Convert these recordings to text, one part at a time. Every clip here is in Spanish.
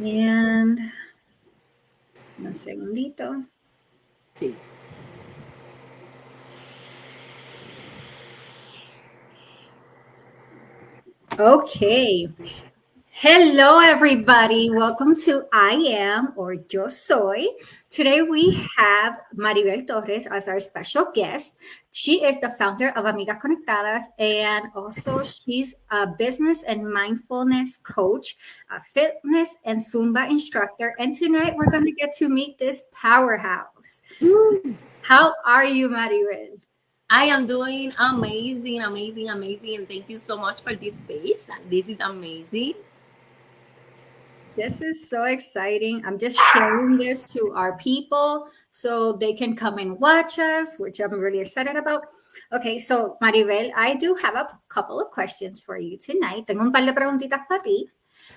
And un segundito. Sí. Okay. Hello, everybody. Welcome to I Am or Yo Soy. Today we have Maribel Torres as our special guest. She is the founder of Amigas Connectadas, and also she's a business and mindfulness coach, a fitness and Zumba instructor. And tonight we're going to get to meet this powerhouse. How are you, Maribel? I am doing amazing, amazing, amazing. And thank you so much for this space. This is amazing. This is so exciting. I'm just sharing this to our people so they can come and watch us, which I'm really excited about. Okay, so Maribel, I do have a couple of questions for you tonight. Tengo un par de preguntitas para ti.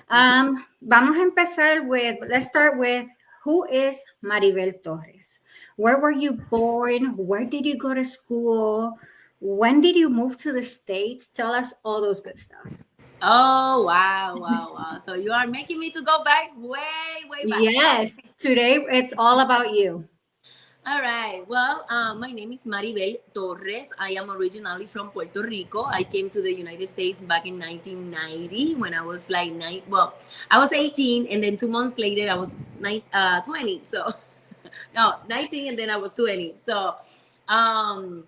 Vamos a empezar with, let's start with, who is Maribel Torres? Where were you born? Where did you go to school? When did you move to the States? Tell us all those good stuff. Oh, wow, wow, wow. So you are making me to go back way, way back. Yes, today it's all about you. All right. Well, my name is Maribel Torres. I am originally from Puerto Rico. I came to the United States back in 1990 when I was like Well, I was 18, and then 2 months later I was 20. So, no, 19, and then I was 20. So, um,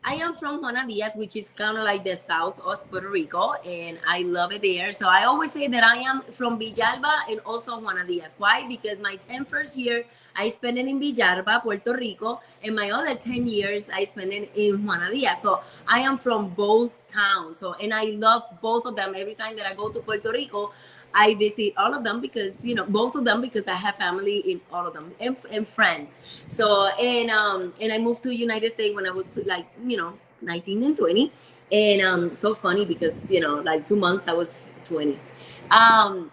I am from Juana Diaz, which is kind of like the south of Puerto Rico, and I love it there. So I always say that I am from Villalba and also Juana Diaz. Why? Because my 10 first year I spent it in Villalba, Puerto Rico, and my other 10 years I spent it in Juana Diaz. So I am from both towns. So and I love both of them. Every time that I go to Puerto Rico, I visit all of them because both of them because I have family in all of them and friends. So and I moved to United States when I was like 19 and 20, and so funny because like 2 months I was 20. Um,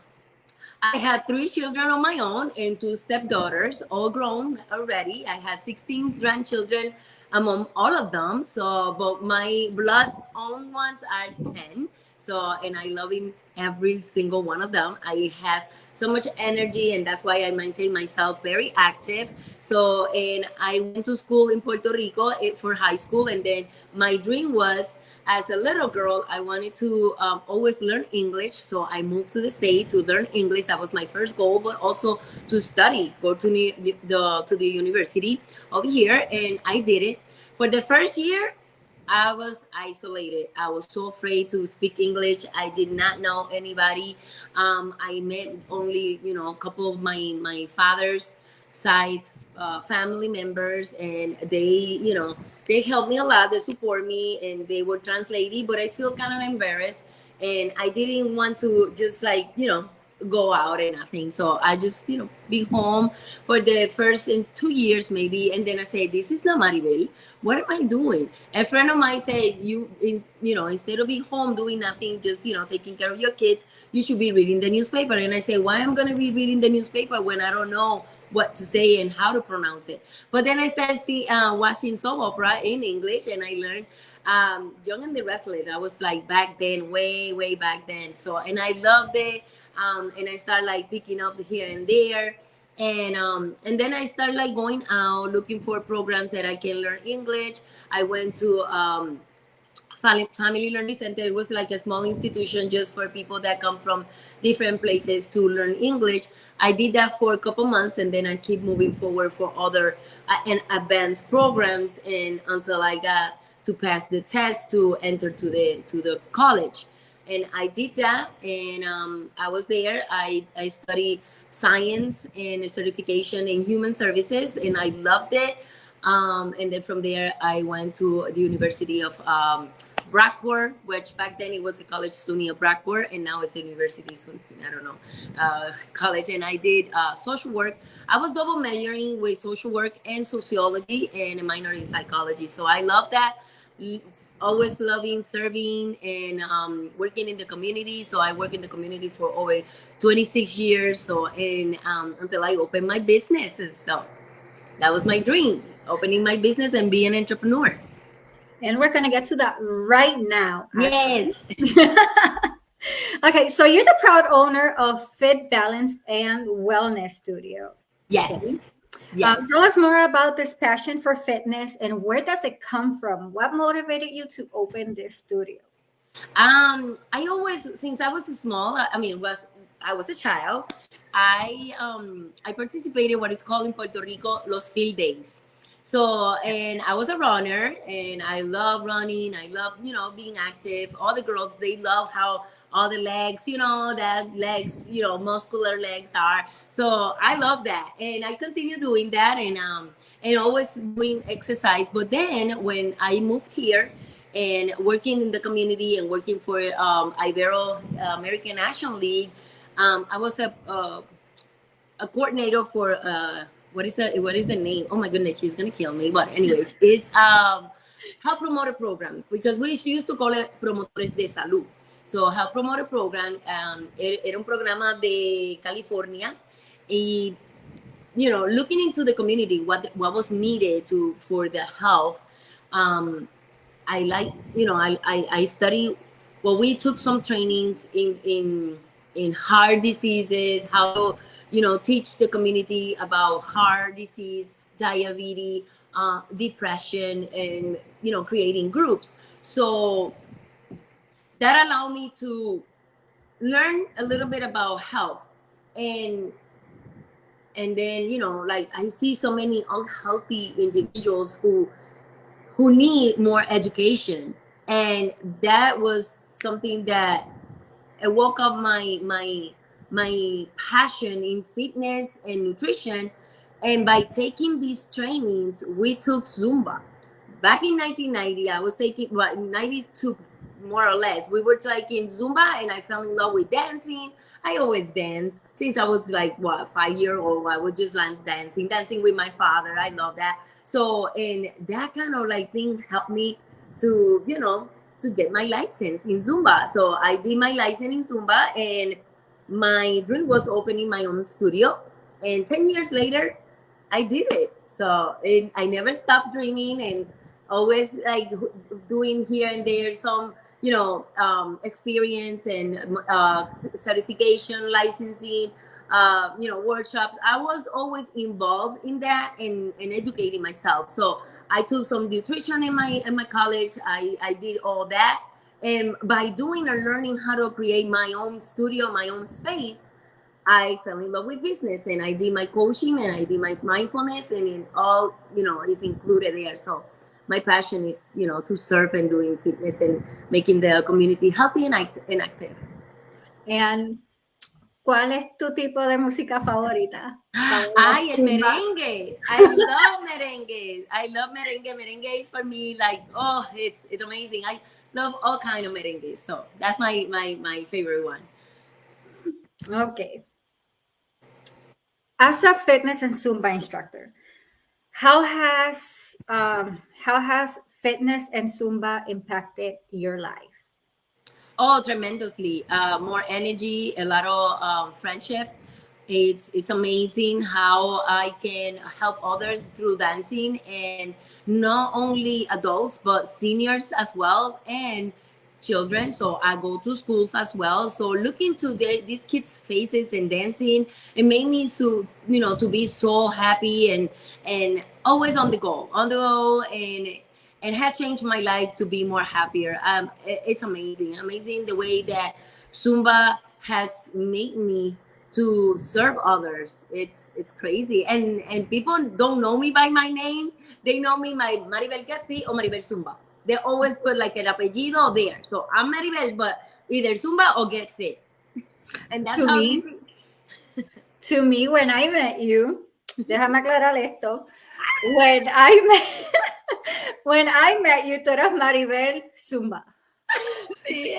I had three children on my own and two stepdaughters, all grown already. I had 16 grandchildren among all of them. So, but my blood owned ones are 10. So, and I love in every single one of them. I have so much energy, and that's why I maintain myself very active. So, and I went to school in Puerto Rico for high school, and then my dream was as a little girl, I wanted to always learn English. So I moved to the state to learn English. That was my first goal, but also to study, go to the university over here, and I did it. For the first year, I was isolated. I was so afraid to speak English. I did not know anybody. I met only a couple of my father's side family members, and they helped me a lot. They support me, and they were translating. But I feel kind of embarrassed, and I didn't want to just go out and nothing. So I just be home for the first 2 years maybe, and then I say, this is not Maribel. What am I doing? A friend of mine said, instead of being home doing nothing, just taking care of your kids, you should be reading the newspaper. And I say, why am I gonna be reading the newspaper when I don't know what to say and how to pronounce it? But then I started watching soap opera in English, and I learned Young and the Restless. I was like back then, way way back then. So and I loved it, and I started like picking up here and there, and then I started like going out looking for programs that I can learn English. I went to Family Learning Center. It was like a small institution just for people that come from different places to learn English. I did that for a couple months, and then I keep moving forward for other and advanced programs, and until I got to pass the test to enter to the college. And I did that, and I was there. I studied science and a certification in human services, and I loved it. And then from there, I went to the University of Brockport, which back then it was a college SUNY of Brockport, and now it's a university SUNY, I don't know, college. And I did social work. I was double majoring with social work and sociology and a minor in psychology. So I love that. Always loving serving and working in the community. So I work in the community for over 26 years. So and until I opened my businesses. So that was my dream, opening my business and being an entrepreneur. And we're going to get to that right now. Yes. Okay, so you're the proud owner of Fit Balance and Wellness Studio. Yes. Okay. Yes. Tell us more about this passion for fitness and where does it come from? What motivated you to open this studio? I always, since I was small, I mean, I was a child. I participated what is called in Puerto Rico Los Field Days. So, and I was a runner, and I love running. I love, being active. All the girls, they love how all the legs, that legs, muscular legs are. So I love that, and I continue doing that, and always doing exercise. But then when I moved here and working in the community and working for Ibero American National League, I was a coordinator for what is the name? Oh my goodness, she's gonna kill me. But anyways, it's health promoter program, because we used to call it promotores de salud. So health promoter program, era un programa de California, y looking into the community, what was needed for the health. Um, I like, I study. Well, we took some trainings in heart diseases, how to, teach the community about heart disease, diabetes, depression, and creating groups. So that allowed me to learn a little bit about health, and then like I see so many unhealthy individuals who need more education, and that was something that I woke up my passion in fitness and nutrition. And by taking these trainings, we took Zumba. Back in 1990, I was taking, well, 92 more or less. We were taking Zumba, and I fell in love with dancing. I always danced since I was like, what, 5 year old. I was just like dancing with my father. I love that. So, and that kind of like thing helped me to, to get my license in Zumba. So I did my license in Zumba, and my dream was opening my own studio. And 10 years later, I did it. So I never stopped dreaming, and always like doing here and there some, experience and certification, licensing, workshops. I was always involved in that, and educating myself. So I took some nutrition in my college. I did all that, and by doing and learning how to create my own studio, my own space, I fell in love with business, and I did my coaching, and I did my mindfulness, and it all, is included there. So my passion is, to serve and doing fitness and making the community healthy and active. And ¿cuál es tu tipo de música favorita? Ay, el merengue. I love merengue. I love merengue. Merengue is for me like, oh, it's amazing. I love all kind of merengue. So that's my favorite one. Okay. As a fitness and Zumba instructor, how has fitness and Zumba impacted your life? Oh, tremendously. More energy, a lot of friendship. It's amazing how I can help others through dancing, and not only adults but seniors as well, and children. So I go to schools as well. So looking to these kids' faces and dancing, it made me so to be so happy, and always on the go, and has changed my life to be more happier. It's amazing the way that Zumba has made me to serve others. It's crazy, and people don't know me by my name. They know me by Maribel Get Fit or Maribel Zumba. They always put like el apellido there. So I'm Maribel, but either Zumba or Get Fit, and that's To how me, easy. to me, when I met you, déjame aclarar esto. When I met, when I met you, tú eras Maribel Zumba. Sí,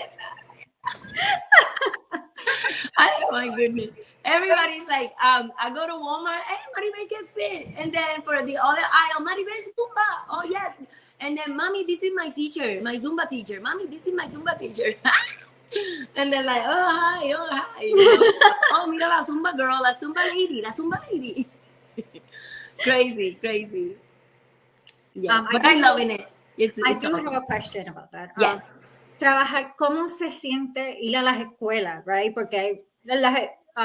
oh my goodness. Everybody's like, I go to Walmart, hey, Maribel Get Fit. And then for the other aisle, Maribel Zumba. Oh, yes. And then, Mommy, this is my teacher, my Zumba teacher. Mommy, this is my Zumba teacher. And then like, oh, hi, oh, hi. Oh, mira la Zumba girl, la Zumba lady, la Zumba lady. Crazy. Yes, but I loving it. I It's do awesome. have a question about that. Yes. trabajar, cómo se siente ir a las escuelas, right? Porque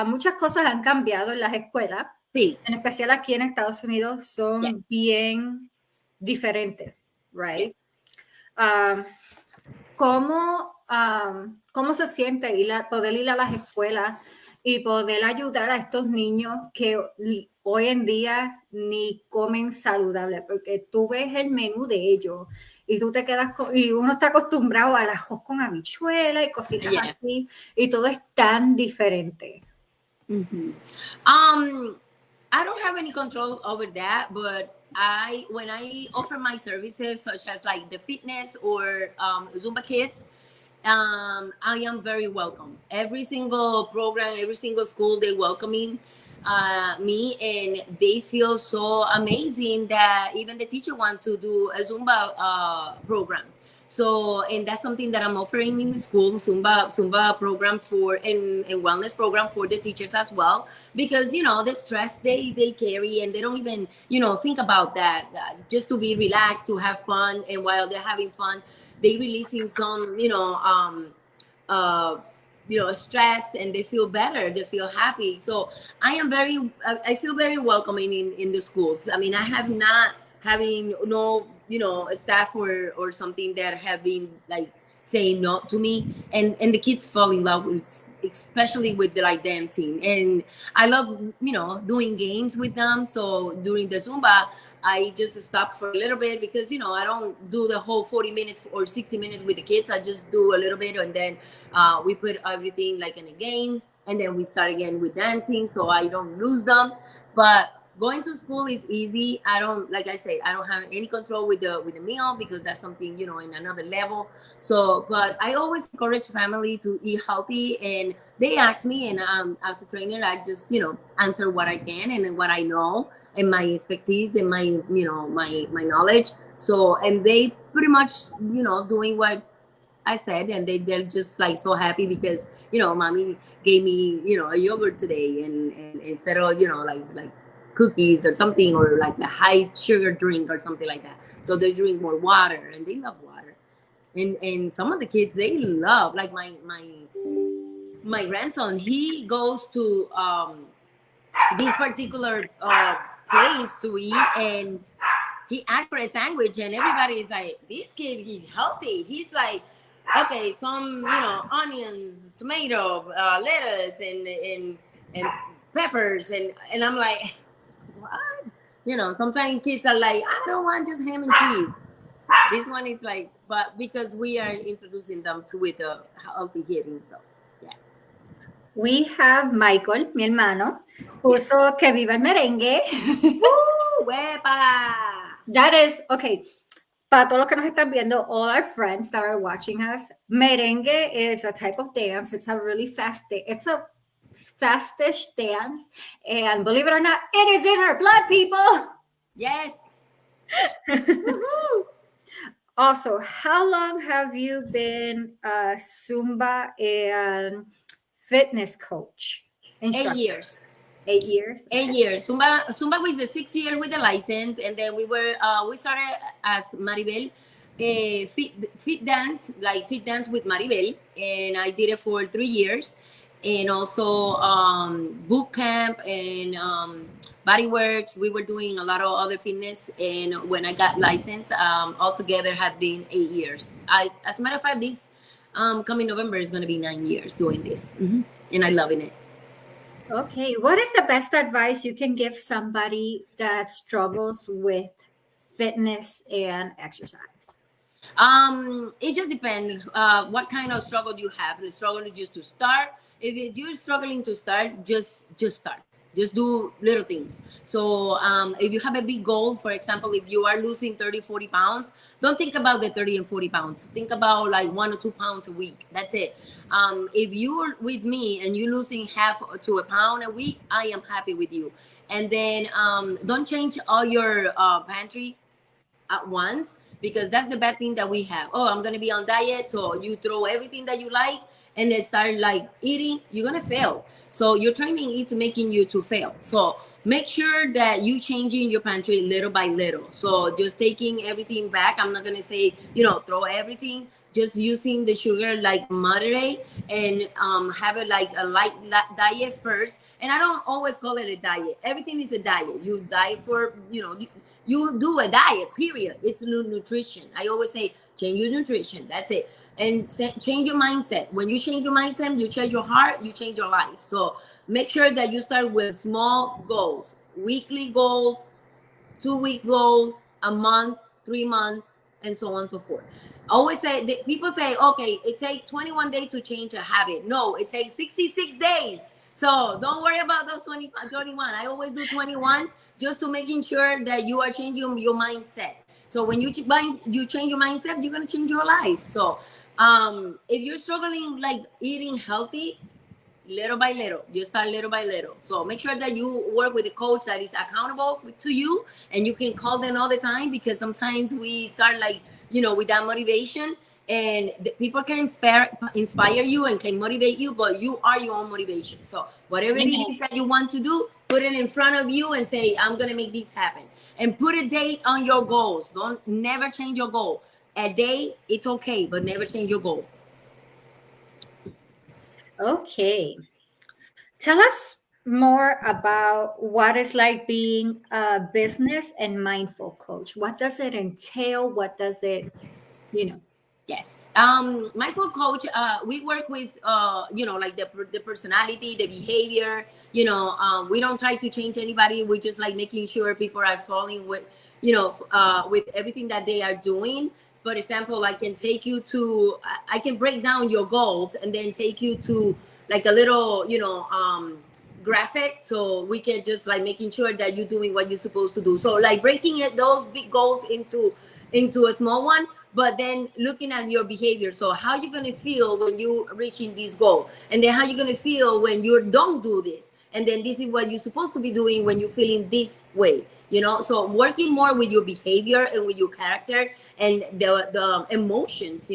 muchas cosas han cambiado en las escuelas, Sí. en especial aquí en Estados Unidos, son bien diferentes, right? ¿Cómo se siente poder ir a las escuelas y poder ayudar a estos niños que hoy en día ni comen saludable? Porque tú ves el menú de ellos y tú te quedas y uno está acostumbrado al arroz con habichuela y cositas así, y todo es tan diferente. I don't have any control over that, but when I offer my services, such as like the fitness or Zumba kids, I am very welcome. Every single program, every single school, they welcoming me, and they feel so amazing that even the teacher wants to do a Zumba program. So, and that's something that I'm offering in the school, Zumba program and wellness program for the teachers as well, because the stress they carry, and they don't even think about that, just to be relaxed, to have fun, and while they're having fun, they releasing some stress, and they feel better, they feel happy. So I feel very welcoming in the schools. I mean, I have not having no a staff or something that have been like saying no to me, and the kids fall in love with, especially with the like dancing, and I love doing games with them. So during the Zumba, I just stop for a little bit, because I don't do the whole 40 minutes or 60 minutes with the kids. I just do a little bit, and then we put everything like in a game, and then we start again with dancing, so I don't lose them. But going to school is easy. I don't, like I say, I don't have any control with the meal, because that's something in another level. So, but I always encourage family to eat healthy, and they ask me, and as a trainer, I just answer what I can and what I know, and my expertise, and my my knowledge. So, and they pretty much doing what I said, and they're just like so happy, because mommy gave me a yogurt today, and instead of like cookies or something, or like a high sugar drink or something like that. So they drink more water, and they love water. And some of the kids, they love, like my grandson, he goes to this particular place to eat, and he asked for a sandwich, and everybody is like, this kid, he's healthy. He's like, okay, some onions, tomato, lettuce, and peppers, and I'm like, what? Sometimes kids are like, I don't want just ham and cheese. This one is like, but because we are introducing them to with a healthy eating, so yeah. We have Michael, mi hermano, puso que viva el merengue. ¡Huepa! That is, okay, para todos los que nos están viendo, all our friends that are watching us, merengue is a type of dance. It's a really it's a fastish dance, and believe it or not, it is in our blood, people. Yes. Also, how long have you been a Zumba and fitness coach? Instructor? 8 years. 8 years. 8 years. Zumba was the 6th year with the license, and then we started as Maribel, fit dance with Maribel, and I did it for 3 years, and also boot camp and bodyworks. We were doing a lot of other fitness, and when I got licensed, altogether had been 8 years. As a matter of fact, this coming November is going to be 9 years doing this, and I'm loving it. Okay, what is the best advice you can give somebody that struggles with fitness and exercise? It just depends what kind of struggle you have. The struggle is just to start. If you're struggling to start, just start. Just do little things. So if you have a big goal, for example, if you are losing 30, 40 pounds, don't think about the 30 and 40 pounds. Think about like 1 or 2 pounds a week. That's it. If you're with me and you're losing half to a pound a week, I am happy with you. And then don't change all your pantry at once, because that's the bad thing that we have. Oh, I'm going to be on diet. So you throw everything that you like and then start like eating, you're going to fail. So your training is making you to fail. So make sure that you changing your pantry little by little. So just taking everything back. I'm not going to say, throw everything. just using the sugar like moderate, and have it like a light diet first. And I don't always call it a diet. Everything is a diet. You diet for, you do a diet, period. It's nutrition. I always say change your nutrition. That's it. And change your mindset. When you change your mindset, you change your heart, you change your life. So make sure that you start with small goals, weekly goals, 2-week goals, a month, 3 months, and so on and so forth. I always say that people say, okay, it takes 21 days to change a habit. No, it takes 66 days. So don't worry about those 21. I always do 21 just to making sure that you are changing your mindset. So when you change your mindset, you're gonna change your life. So if you're struggling like eating healthy, little by little, you start little by little. So make sure that you work with a coach that is accountable to you, and you can call them all the time, because sometimes we start like, with that motivation, and the people can inspire you and can motivate you, but you are your own motivation. So whatever it is that you want to do, put it in front of you and say, I'm gonna make this happen, and put a date on your goals. Don't never change your goal. A day, it's okay, but never change your goal. Okay. Tell us more about what it's like being a business and mindful coach. What does it entail? What does it, Yes. Mindful coach, we work with, like the personality, the behavior, we don't try to change anybody. We just like making sure people are falling with, with everything that they are doing. For example, I can break down your goals and then take you to like a little, graphic, so we can just like making sure that you're doing what you're supposed to do. So like breaking those big goals into a small one, but then looking at your behavior. So how you're gonna feel when you reaching this goal, and then how you're gonna feel when you don't do this, and then this is what you're supposed to be doing when you're feeling this way. So working more with your behavior and with your character and the emotions.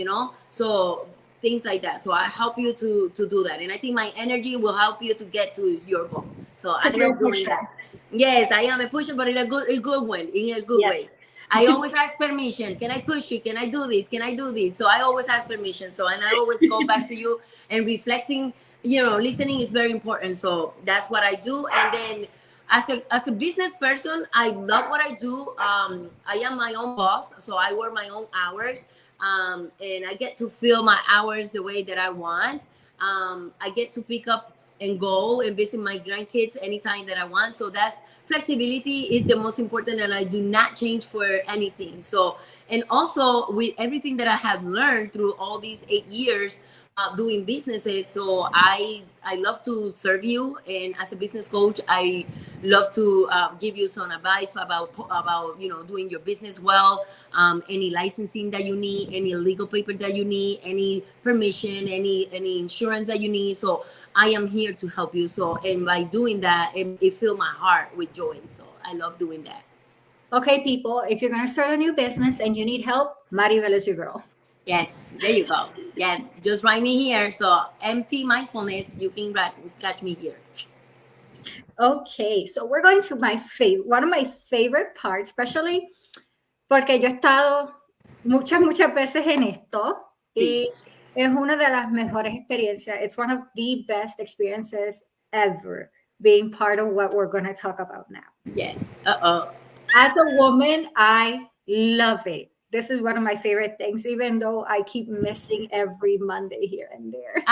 So things like that. So I help you to do that, and I think my energy will help you to get to your goal. So I love doing that. Yes, I am a pusher, but in a good one, in a good way. I always ask permission. Can I push you? Can I do this? Can I do this? So I always ask permission. So, and I always go back to you, and reflecting, listening is very important. So that's what I do. And then as a business person, I love what I do. I am my own boss, so I work my own hours. And I get to fill my hours the way that I want. I get to pick up and go and visit my grandkids anytime that I want. So that's flexibility is the most important, and I do not change for anything. So, and also with everything that I have learned through all these 8 years doing businesses, so I love to serve you, and as a business coach, I love to give you some advice about doing your business well, any licensing that you need, any legal paper that you need, any permission, any insurance that you need. So I am here to help you. So, and by doing that, it fills my heart with joy. So I love doing that. Okay, people, if you're going to start a new business and you need help, Maribel is your girl. Yes, there you go. Yes, just write me here. So MT Mindfulness, you can catch me here. Okay, so we're going to one of my favorite parts, especially porque yo he estado muchas veces en esto, y es una de las mejores experiencias. It's one of the best experiences ever, being part of what we're going to talk about now. Yes. As a woman, I love it. This is one of my favorite things, even though I keep missing every Monday here and there.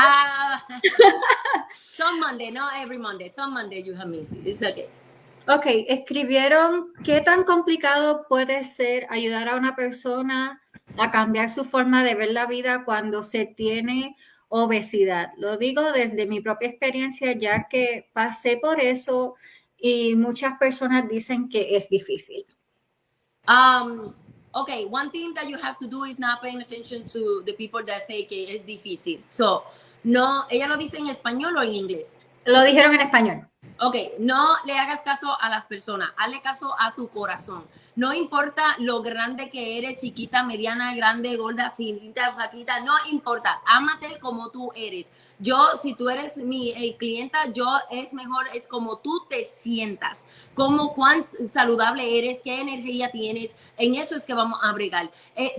Some Monday, not every Monday. Some Monday you have missed it. It's okay. Ok, escribieron, ¿qué tan complicado puede ser ayudar a una persona a cambiar su forma de ver la vida cuando se tiene obesidad? Lo digo desde mi propia experiencia, ya que pasé por eso y muchas personas dicen que es difícil. Okay, one thing that you have to do is not paying attention to the people that say que es difícil. So, no, ¿ella lo dice en español o en inglés? Lo dijeron en español. Ok, no le hagas caso a las personas, hazle caso a tu corazón. No importa lo grande que eres, chiquita, mediana, grande, gorda, finita, flaquita, no importa. Ámate como tú eres. Yo, si tú eres mi clienta, yo es mejor, es como tú te sientas, como cuán saludable eres, qué energía tienes. En eso es que vamos a bregar.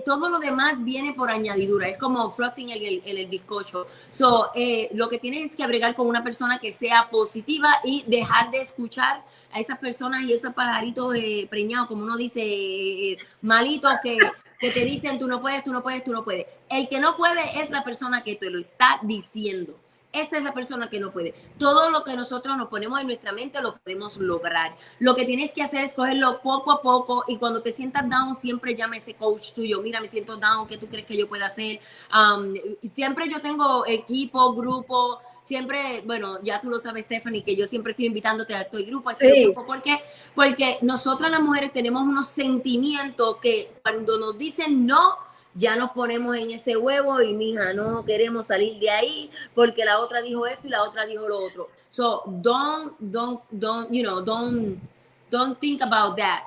Todo lo demás viene por añadidura, es como frosting en el bizcocho. So, lo que tienes es que bregar con una persona que sea positiva y dejar de escuchar a esas personas y esos pajaritos preñados, como uno dice, malitos que te dicen tú no puedes, tú no puedes, tú no puedes. El que no puede es la persona que te lo está diciendo. Esa es la persona que no puede. Todo lo que nosotros nos ponemos en nuestra mente lo podemos lograr. Lo que tienes que hacer es cogerlo poco a poco y cuando te sientas down, siempre llama a ese coach tuyo. Mira, me siento down, ¿qué tú crees que yo pueda hacer? Siempre yo tengo equipo, grupo, siempre, bueno, ya tú lo sabes, Stephannie, que yo siempre estoy invitándote a este grupo, Sí. ¿Por qué? Porque nosotras las mujeres tenemos unos sentimientos que cuando nos dicen no, ya nos ponemos en ese huevo y mija, no queremos salir de ahí porque la otra dijo esto y la otra dijo lo otro. So don't think about that.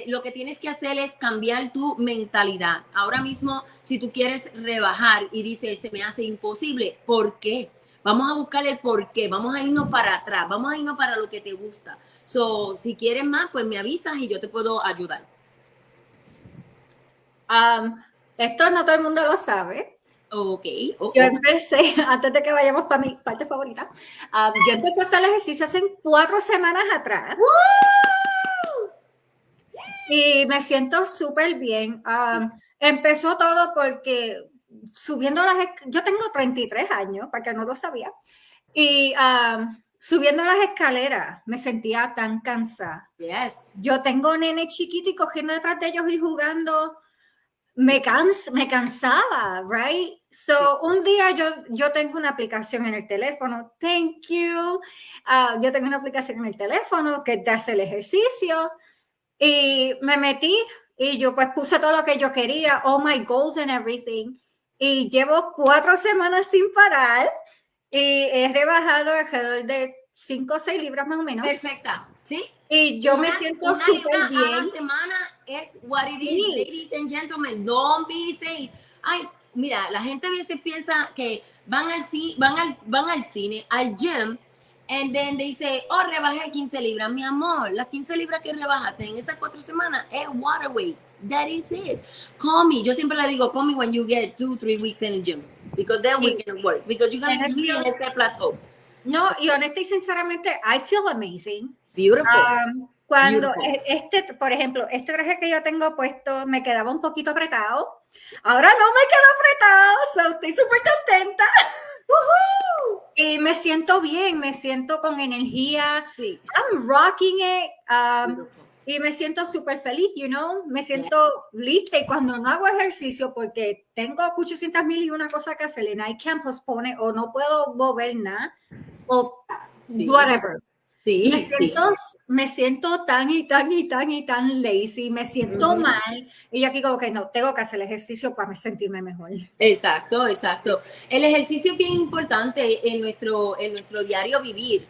Lo que tienes que hacer es cambiar tu mentalidad. Ahora mismo, si tú quieres rebajar y dices, se me hace imposible, ¿por qué? Vamos a buscar el por qué, vamos a irnos para atrás, vamos a irnos para lo que te gusta. So, si quieres más, pues me avisas y yo te puedo ayudar. Esto no todo el mundo lo sabe. Ok. Yo empecé, antes de que vayamos para mi parte favorita, yo empecé a hacer ejercicio hace 4 semanas atrás. ¡Woo! Y me siento súper bien. Empezó todo porque subiendo yo tengo 33 años, para que no lo sabía, y subiendo las escaleras me sentía tan cansada. Yes. Yo tengo nene chiquito y cogiendo detrás de ellos y jugando, me cansaba, right? So, un día yo tengo una aplicación en el teléfono, thank you. Yo tengo una aplicación en el teléfono que te hace el ejercicio y me metí y yo pues puse todo lo que yo quería, all my goals and everything. Y llevo 4 semanas sin parar y he rebajado alrededor de 5 o 6 libras más o menos. Perfecta, ¿sí? Y yo me siento súper bien. A la semana es what it is, ladies and gentlemen. Don't be saying, ay, mira, la gente a veces piensa que van al cine, al gym, and then they say, oh, rebajé 15 libras. Mi amor, las 15 libras que rebajaste en esas 4 semanas es water weight. That is it. Call me. Yo siempre le digo, call me when you get 2-3 weeks in the gym. Because then we can work. Because you're going to be in este plateau. No, y honesta y sinceramente, I feel amazing. Beautiful. Cuando por ejemplo, este traje que yo tengo puesto me quedaba un poquito apretado. Ahora no me queda apretado, so estoy súper contenta. ¡Woohoo! Y me siento bien, me siento con energía. Sí. I'm rocking it. Y me siento súper feliz, me siento lista. Y cuando no hago ejercicio, porque tengo 800,000 y una cosa que hacer, and I can't postpone o no puedo mover nada, o whatever. Sí, me siento tan lazy, me siento mal. Y yo aquí como que no, tengo que hacer el ejercicio para sentirme mejor. Exacto. El ejercicio es bien importante en nuestro diario vivir.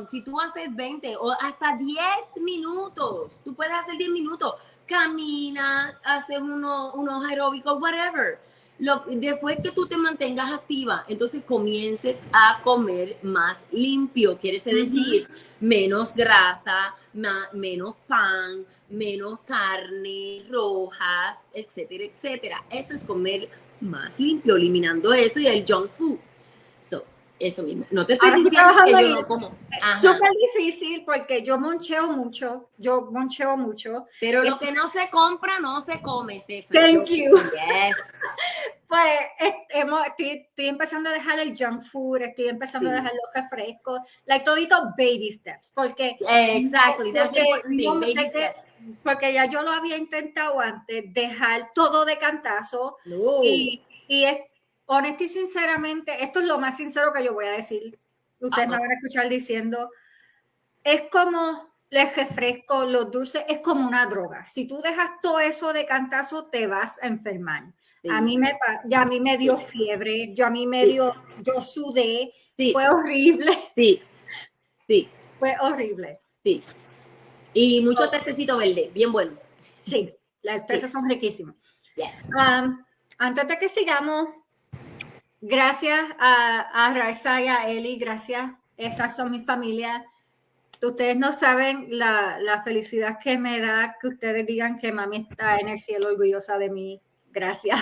Si tú haces 20 o hasta 10 minutos, tú puedes hacer 10 minutos, camina, haces unos aeróbicos, whatever. Después que tú te mantengas activa, entonces comiences a comer más limpio, quiere decir menos grasa, menos pan, menos carne, rojas, etcétera, etcétera. Eso es comer más limpio, eliminando eso y el junk food. Eso mismo. No te estoy diciendo que yo no como. Es súper difícil porque yo moncheo mucho. Pero lo que no se compra, no se come, Stephannie. Thank you. Yes. Pues estoy empezando a dejar el junk food, estoy empezando a dejar los refrescos, todito baby steps, porque exactly, that's the important thing, baby steps. Porque ya yo lo había intentado antes, dejar todo de cantazo, y honesta y sinceramente, esto es lo más sincero que yo voy a decir, ustedes me van a escuchar diciendo, es como el refresco, los dulces, es como una droga. Si tú dejas todo eso de cantazo, te vas a enfermar. Sí. A mí me dio fiebre, yo sudé, fue horrible. Sí. Sí. Fue horrible. Sí. Y mucho tececito verde, bien bueno. Sí, las tazas son riquísimas. Yes. Antes de que sigamos, gracias a Raiza y a Eli, gracias. Esas son mi familia. Ustedes no saben la felicidad que me da que ustedes digan que mami está en el cielo orgullosa de mí. Gracias.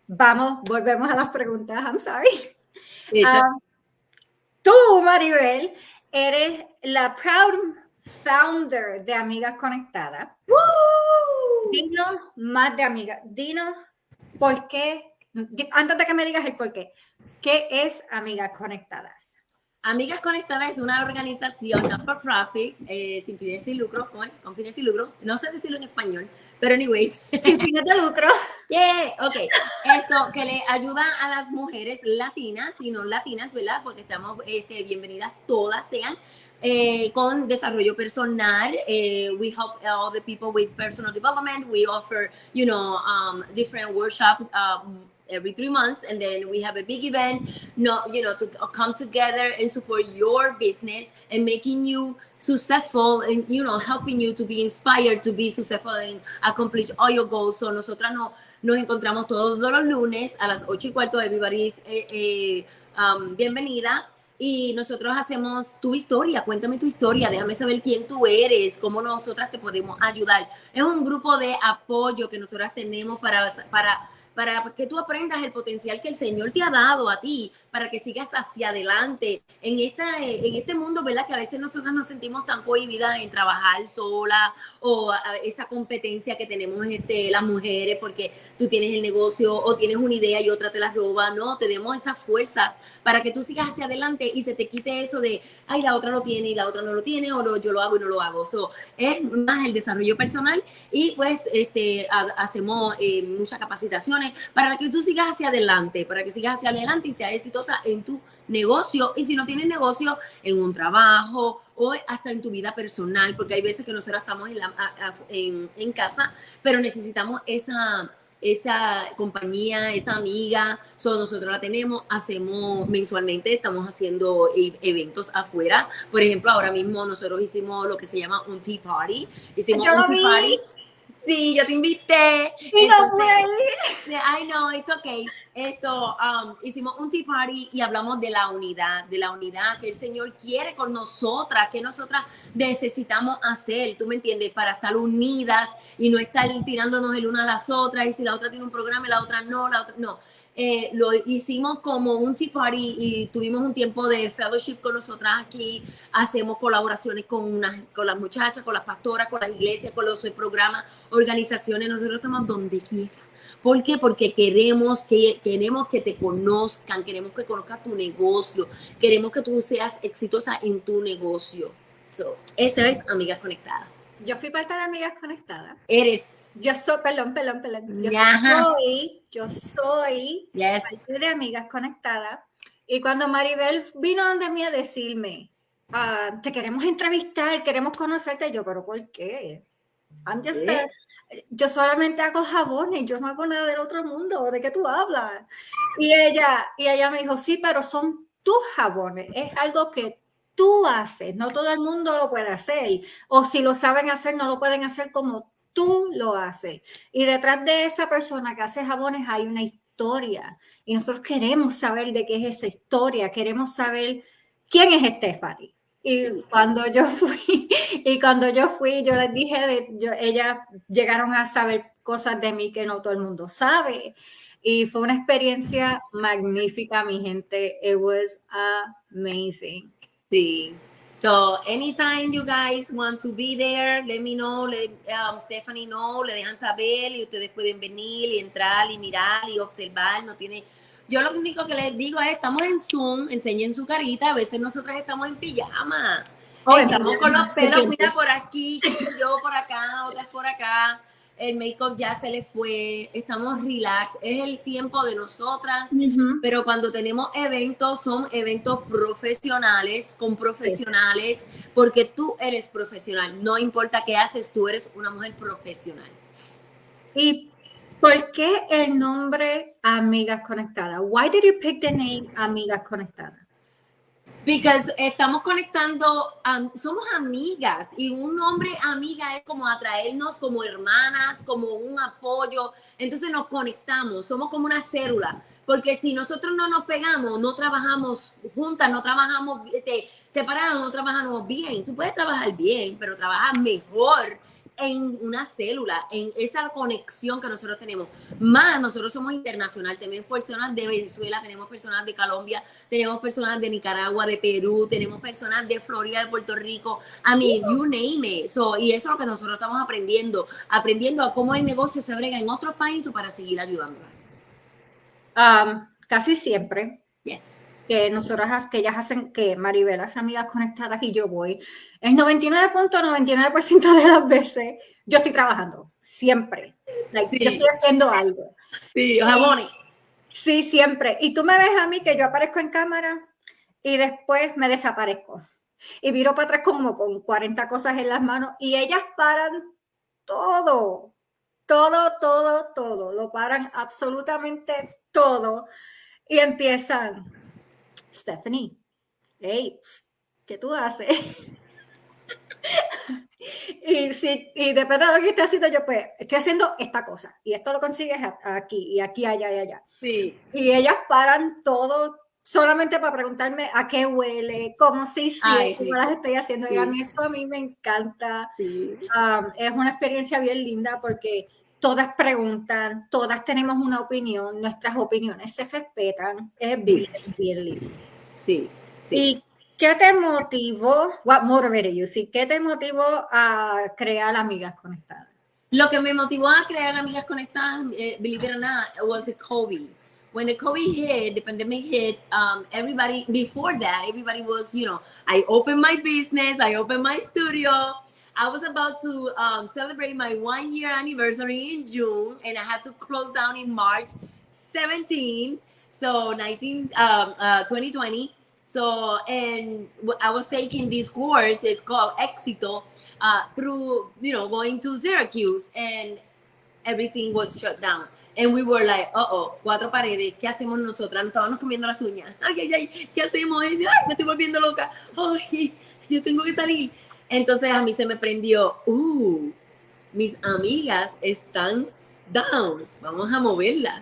Volvemos a las preguntas. I'm sorry. Tú, Maribel, eres la proud founder de Amigas Conectadas. Dinos más de Amigas. Dinos por qué, antes de que me digas el por qué, ¿qué es Amigas Conectadas? Amigas Connectadas es una organización not for profit, sin fines de lucro, con fines de lucro, no sé decirlo en español, pero anyways. Sin fines de lucro. Yeah, ok. Esto que le ayuda a las mujeres latinas y no latinas, ¿verdad? Porque estamos, bienvenidas todas sean, con desarrollo personal. We help all the people with personal development. We offer, different workshops, every 3 months, and then we have a big event, to come together and support your business and making you successful and, helping you to be inspired to be successful and accomplish all your goals. So nosotras nos encontramos todos los lunes a las 8:15. Everybody is bienvenida. Y nosotros hacemos tu historia, cuéntame tu historia, déjame saber quién tú eres, cómo nosotras te podemos ayudar. Es un grupo de apoyo que nosotras tenemos para que tú aprendas el potencial que el Señor te ha dado a ti, para que sigas hacia adelante en este mundo, ¿verdad? Que a veces nosotras nos sentimos tan cohibidas en trabajar sola o esa competencia que tenemos las mujeres porque tú tienes el negocio o tienes una idea y otra te la roba. No, te demos esas fuerzas para que tú sigas hacia adelante y se te quite eso de, ay, la otra lo tiene y la otra no lo tiene, o yo lo hago y no lo hago. Es más el desarrollo personal y pues hacemos muchas capacitaciones para que tú sigas hacia adelante, y seas exitosa en tu negocio, y si no tienes negocio, en un trabajo o hasta en tu vida personal, porque hay veces que nosotros estamos en casa, pero necesitamos esa compañía, esa amiga. Nosotros la tenemos, hacemos mensualmente, estamos haciendo eventos afuera. Por ejemplo, ahora mismo nosotros hicimos lo que se llama un tea party. Yo lo vi. Sí, yo te invité. Y no fue. I know, it's okay. Hicimos un tea party y hablamos de la unidad que el Señor quiere con nosotras, que nosotras necesitamos hacer, ¿tú me entiendes? Para estar unidas y no estar tirándonos el una a las otras, y si la otra tiene un programa y la otra no. Lo hicimos como un tea party y tuvimos un tiempo de fellowship con nosotras aquí. Hacemos colaboraciones con las muchachas, con las pastoras, con las iglesias, con los programas, organizaciones. Nosotros estamos donde quiera. ¿Por qué? Porque queremos que te conozcan, queremos que conozcas tu negocio, queremos que tú seas exitosa en tu negocio. Eso es Amigas Conectadas. Yo fui parte de Amigas Conectadas. Yo soy, perdón. Yo soy yes. parte de Amigas Conectadas. Y cuando Maribel vino donde mí a decirme, te queremos entrevistar, queremos conocerte, yo, ¿pero por qué? Yo solamente hago jabones, yo no hago nada del otro mundo, ¿de qué tú hablas? Y ella me dijo, sí, pero son tus jabones, es algo que tú haces, no todo el mundo lo puede hacer, o si lo saben hacer, no lo pueden hacer como tú lo haces. Y detrás de esa persona que hace jabones hay una historia, y nosotros queremos saber de qué es esa historia, queremos saber quién es Stephannie. Y cuando yo fui, yo les dije, ellas llegaron a saber cosas de mí que no todo el mundo sabe. Y fue una experiencia magnífica, mi gente. It was amazing. Sí. So, anytime you guys want to be there, let me know, let Stephannie know, le dejan saber y ustedes pueden venir y entrar y mirar y observar. Yo lo único que les digo es, estamos en Zoom, enseñen su carita, a veces nosotras estamos en pijama. Estamos con los pelos, mira, por aquí, yo por acá, otras por acá. El make-up ya se le fue, estamos relax, es el tiempo de nosotras, pero cuando tenemos eventos, son eventos profesionales, con profesionales, porque tú eres profesional, no importa qué haces, tú eres una mujer profesional. ¿Y por qué el nombre Amigas Conectadas? Why did you pick the name Amigas Conectadas? Because estamos conectando, somos amigas y un nombre amiga es como atraernos como hermanas, como un apoyo. Entonces nos conectamos, somos como una célula. Porque si nosotros no nos pegamos, no trabajamos juntas, no trabajamos separados, no trabajamos bien. Tú puedes trabajar bien, pero trabajas mejor en una célula, en esa conexión que nosotros tenemos. Más, nosotros somos internacional, tenemos personas de Venezuela, tenemos personas de Colombia, tenemos personas de Nicaragua, de Perú, tenemos personas de Florida, de Puerto Rico, I mean, you name it. So, y eso es lo que nosotros estamos aprendiendo a cómo el negocio se brega en otros países para seguir ayudándola. Casi siempre. Yes. Que nosotras, que ellas hacen, que Maribel hace Amigas Conectadas y yo voy, el 99.99% de las veces yo estoy trabajando, siempre. Like, Sí. yo estoy haciendo algo. Sí, jamones. Sí, siempre. Y tú me ves a mí que yo aparezco en cámara y después me desaparezco. Y viro para atrás como con 40 cosas en las manos y ellas paran todo, todo. Lo paran absolutamente todo y empiezan, Stephannie, hey, ¿qué tú haces? y depende de lo que esté haciendo yo, pues estoy haciendo esta cosa y esto lo consigues aquí y aquí, allá y allá. Sí. Y ellas paran todo solamente para preguntarme a qué huele, cómo se hicieron, cómo las estoy haciendo. Sí. Y a mí eso a mí me encanta. Sí. Es una experiencia bien linda porque todas preguntan, todas tenemos una opinión, nuestras opiniones se respetan. Es sí. bien lindo. Sí, sí. ¿Y qué te motivó? What motivated you? Sí, ¿qué te motivó a crear Amigas Conectadas? Lo que me motivó a crear Amigas Conectadas, believe it or not, was the COVID. When the COVID hit, the pandemic hit, everybody, before that, everybody was, you know, I opened my business, I opened my studio. I was about to celebrate my 1 year anniversary in June, and I had to close down in March 17, so 2020. So, and I was taking this course, it's called Éxito, through, you know, going to Syracuse, and everything was shut down. And we were like, cuatro paredes, ¿qué hacemos nosotras? Nos estábamos comiendo las uñas. Ay, ¿qué hacemos? Ay, me estoy volviendo loca. Ay, yo tengo que salir. Entonces a mí se me prendió, mis amigas están down, vamos a moverla.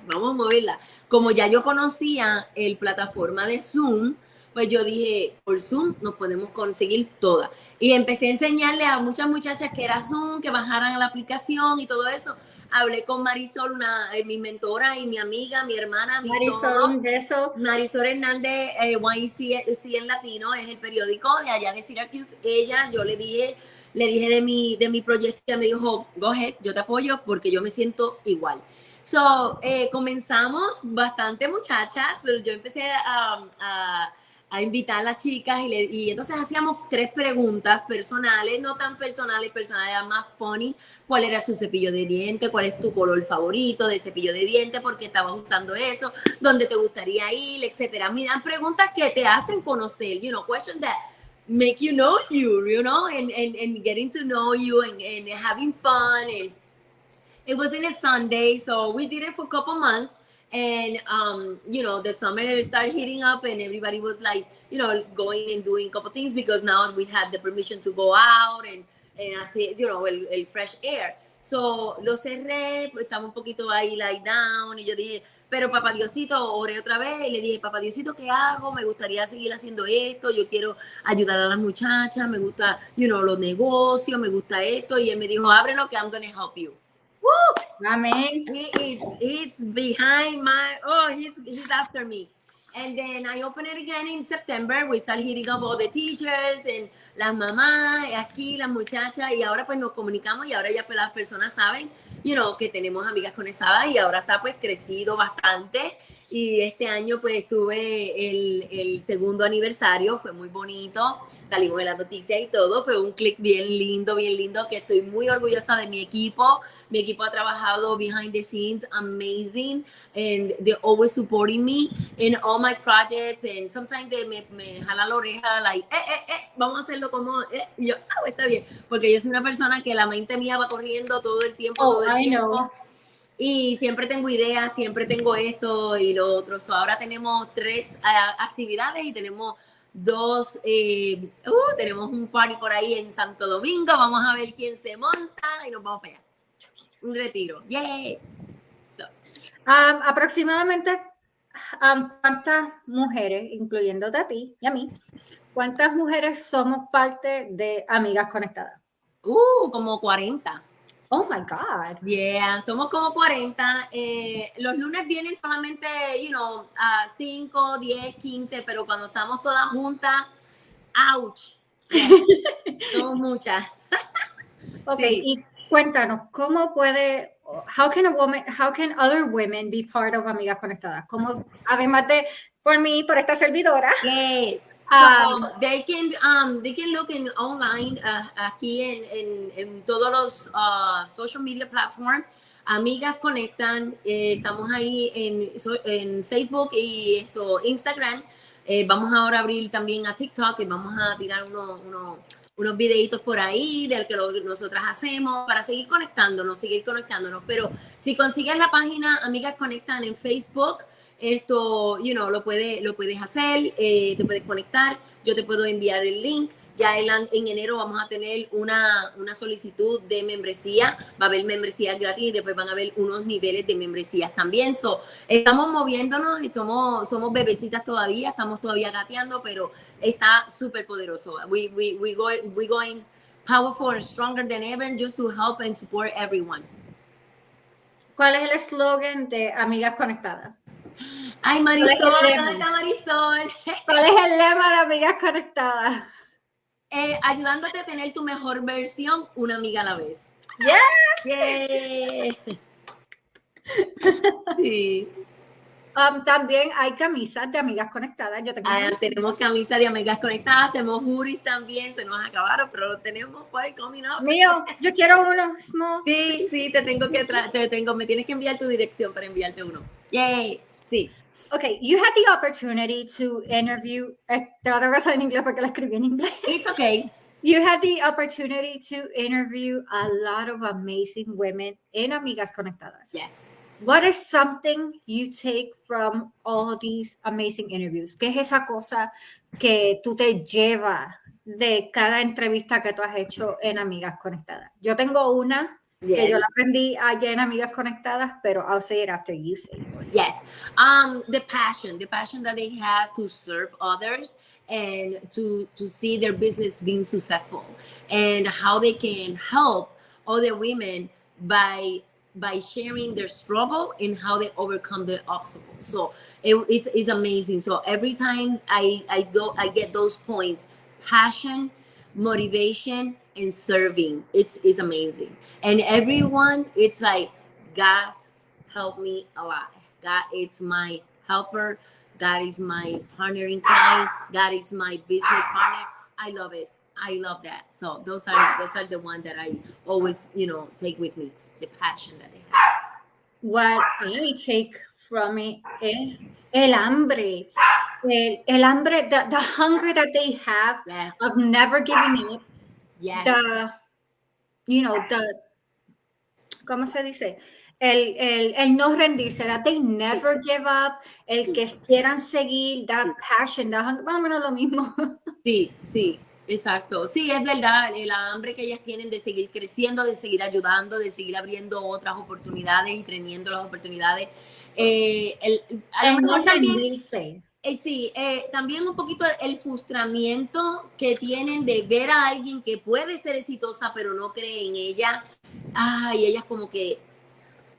Como ya yo conocía el plataforma de Zoom, pues yo dije, por Zoom nos podemos conseguir todas. Y empecé a enseñarle a muchas muchachas que era Zoom, que bajaran a la aplicación y todo eso. Hablé con Marisol, mi mentora y mi amiga, mi hermana, mi Marisol, de eso. Marisol Hernández, YC en Latino, es el periódico de allá de Syracuse. Ella, yo le dije de mi proyecto, y me dijo, go ahead, yo te apoyo porque yo me siento igual. So, comenzamos bastante muchachas, yo empecé a invitar a las chicas y entonces hacíamos 3 preguntas personales, no tan personales, más funny. ¿Cuál era su cepillo de dientes? ¿Cuál es tu color favorito de cepillo de dientes? ¿Por qué estabas usando eso? ¿Dónde te gustaría ir? Etcétera. Mira, preguntas que te hacen conocer, you know, questions that make you know, and getting to know you and having fun. And it was in a Sunday, so we did it for a couple months. And, you know, the summer started heating up and everybody was like, you know, going and doing a couple things because now we had the permission to go out and así, you know, el fresh air. So, lo cerré, pues, estaba un poquito ahí, like down, y yo dije, pero papá Diosito, oré otra vez y le dije, papá Diosito, ¿qué hago? Me gustaría seguir haciendo esto, yo quiero ayudar a las muchachas, me gusta, you know, los negocios, me gusta esto. Y él me dijo, ábrelo que I'm going to help you. Woo! Amén. It's behind my, he's after me. And then I opened it again in September. We started hitting up all the teachers and las mamás, aquí, las muchachas, y ahora pues nos comunicamos y ahora ya pues las personas saben, you know, que tenemos Amigas Conectadas y ahora está pues crecido bastante. Y este año pues tuve el segundo aniversario, fue muy bonito, salimos de la noticia y todo, fue un click bien lindo, que estoy muy orgullosa de mi equipo. Mi equipo ha trabajado behind the scenes, amazing, and they're always supporting me in all my projects, and sometimes they me jala la oreja, like, vamos a hacerlo como, y yo, está bien, porque yo soy una persona que la mente mía va corriendo todo el tiempo, know. Y siempre tengo ideas, siempre tengo esto y lo otro. So, ahora tenemos 3 actividades y tenemos tenemos un party por ahí en Santo Domingo, vamos a ver quién se monta y nos vamos para allá. Un retiro. ¡Yay! So. Aproximadamente, ¿cuántas mujeres, incluyéndote a ti y a mí, cuántas mujeres somos parte de Amigas Conectadas? Como 40. Oh my God. Yeah, somos como 40. Los lunes vienen solamente, 5, 10, 15, pero cuando estamos todas juntas, ouch. Yeah, somos muchas. Ok, Sí. y cuéntanos, how can other women be part of Amigas Conectadas? ¿Cómo, además de por mí, por esta servidora? Yes. So they can look in online, aquí en todos los social media platforms. Amigas Conectan, estamos ahí en Facebook y Instagram. Vamos ahora a abrir también a TikTok y vamos a tirar unos videitos por ahí de lo que nosotras hacemos para seguir conectándonos. Pero si consigues la página Amigas Conectan en Facebook, lo puedes hacer, te puedes conectar, yo te puedo enviar el link. Ya en enero vamos a tener una solicitud de membresía, va a haber membresías gratis y después van a haber unos niveles de membresías también. Estamos moviéndonos, somos bebecitas todavía, estamos todavía gateando, pero está súper poderoso. We going powerful and stronger than ever just to help and support everyone. ¿Cuál es el eslogan de Amigas Conectadas? Ay, Marisol, ¿dónde está Marisol? ¿Cuál es el lema de Amigas Conectadas? Ayudándote a tener tu mejor versión, una amiga a la vez. Yeah. Sí. También hay camisas de Amigas Conectadas. Yo tengo tenemos camisas de Amigas Conectadas, tenemos hoodies también, se nos acabaron, pero lo tenemos por ahí coming up. Mío, yo quiero uno small. Sí, me tienes que enviar tu dirección para enviarte uno. Yay, sí. Okay, you had the opportunity to interview, te voy a pasar en inglés porque la escribí en inglés. It's okay. You had the opportunity to interview a lot of amazing women in Amigas Conectadas. Yes. What is something you take from all these amazing interviews? ¿Qué es esa cosa que tú te llevas de cada entrevista que tú has hecho en Amigas Conectadas? Yo tengo una que yo la aprendí allá en Amigas Conectadas, pero I'll say it after you say it. Yes. The passion that they have to serve others and to see their business being successful, and how they can help other women by sharing their struggle and how they overcome the obstacles. So it's amazing. So every time I get those points: passion, motivation, and serving. It's amazing. And everyone, it's like, God help me a lot. God is my helper. God is my partner in crime. God is my business partner. I love it. I love that. So those are the ones that I always, take with me. The passion that they have. What I take from it is el hambre. El hambre, the hunger that they have of never giving up. Yes. ¿Cómo se dice? El no rendirse, that they never give up, el que quieran seguir, that passion, that hunger, más o menos lo mismo. Sí, exacto. Sí, es verdad, el hambre que ellas tienen de seguir creciendo, de seguir ayudando, de seguir abriendo otras oportunidades y teniendo las oportunidades. A lo mejor también, también un poquito el frustramiento que tienen de ver a alguien que puede ser exitosa, pero no cree en ella. Y ellas como que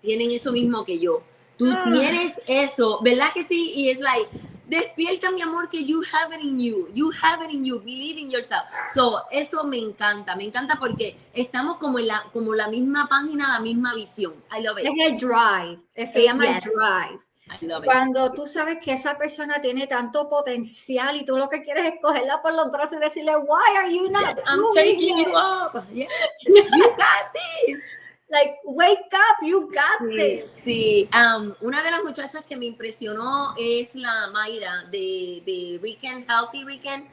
tienen eso mismo que yo. Tú tienes eso, ¿verdad que sí? Y es like, despierta, mi amor, que you have it in you. You have it in you. Believe in yourself. So, eso me encanta porque estamos como la misma página, la misma visión. I love it. Es el drive. Se llama el drive. I love it. Cuando tú sabes que esa persona tiene tanto potencial y tú lo que quieres es cogerla por los brazos y decirle, why are you not I'm taking you up. Yes. You got this. Like, wake up, you got this. Sí. Una de las muchachas que me impresionó es la Mayra de Weekend, Healthy Weekend.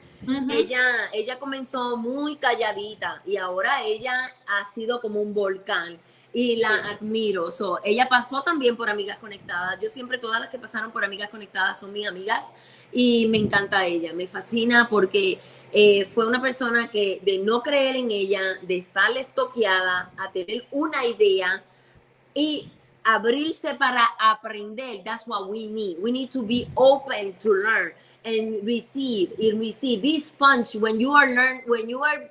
Ella comenzó muy calladita y ahora ella ha sido como un volcán. y la admiro. So, ella pasó también por Amigas Conectadas. Yo siempre, todas las que pasaron por Amigas Conectadas son mis amigas y me encanta ella. Me fascina porque fue una persona que de no creer en ella, de estar estoqueada, a tener una idea y abrirse para aprender. That's what we need. We need to be open to learn and receive. Be sponge when you are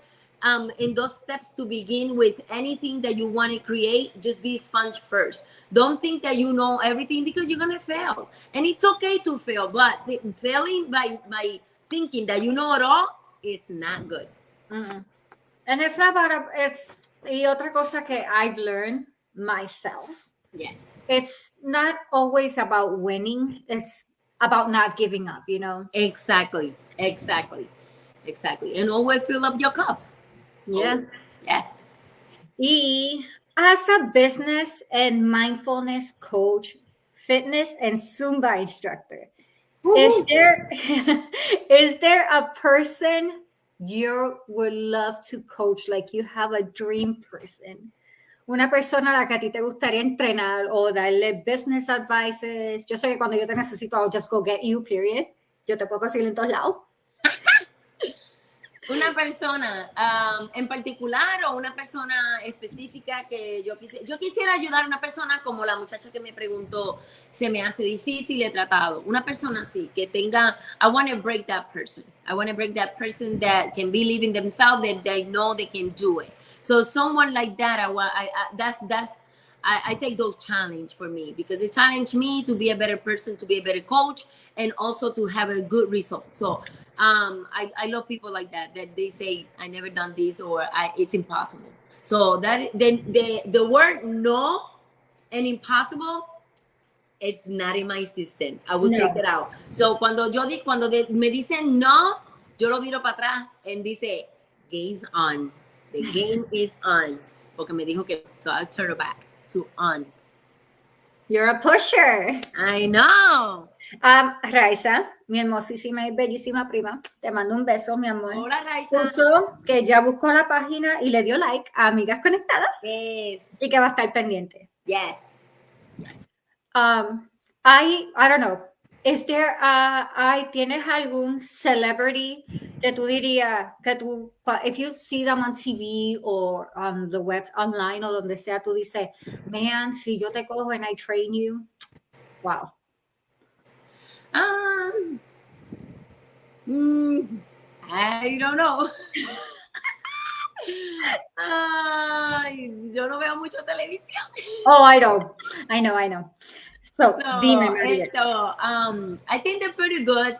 in those steps to begin with anything that you want to create. Just be sponge first. Don't think that you know everything because you're gonna fail, and it's okay to fail. But failing by thinking that you know it all, it's not good. Mm-hmm. And it's not about it's y otra cosa que I've learned myself. Yes. It's not always about winning. It's about not giving up, you know? Exactly. And always fill up your cup. Yeah. Always. Yes. Y as a business and mindfulness coach, fitness and Zumba instructor, is there a person you would love to coach? Like you have a dream person? Una persona a la que a ti te gustaría entrenar o darle business advices. Yo sé que cuando yo te necesito, I'll just go get you, period. Yo te puedo conseguir en todos lados. Una persona en particular o una persona específica que yo quisiera ayudar a una persona como la muchacha que me preguntó, se me hace difícil, he tratado. Una persona así, que tenga, I want to break that person. I want to break that person that can believe in themselves, that they know they can do it. So someone like that, I take those challenge for me because it challenged me to be a better person, to be a better coach, and also to have a good result. So I love people like that they say I never done this or it's impossible. So that then the word no and impossible, it's not in my system. I will take it out. So cuando me dicen no, yo lo viro para atrás and dice gaze on. The game is on. Porque me dijo que, so I'll turn it back to on. You're a pusher. I know. Raiza, mi hermosísima y bellísima prima, te mando un beso, mi amor. Hola, Raiza. Puso que ya buscó la página y le dio like a Amigas Conectadas. Yes. Y que va a estar pendiente. Yes. I don't know. Is there ¿tienes algún celebrity que tú dirías que tú, if you see them on TV or on the web, online o donde sea, tú dices, man, si yo te cojo and I train you, wow. I don't know. Yo no veo mucho televisión. Oh, I know. So, dime, Maria. I think they're pretty good.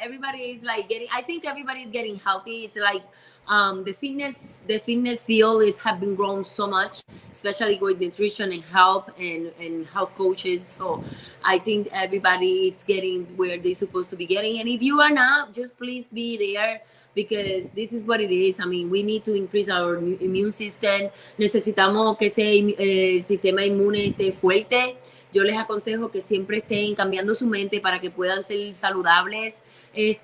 Everybody is like I think everybody's getting healthy. It's like the fitness field have been grown so much, especially with nutrition and health and health coaches. So I think everybody is getting where they're supposed to be getting. And if you are not, just please be there. Because this is what it is. I mean, we need to increase our immune system. Necesitamos que ese sistema inmune esté fuerte. Yo les aconsejo que siempre estén cambiando su mente para que puedan ser saludables. Y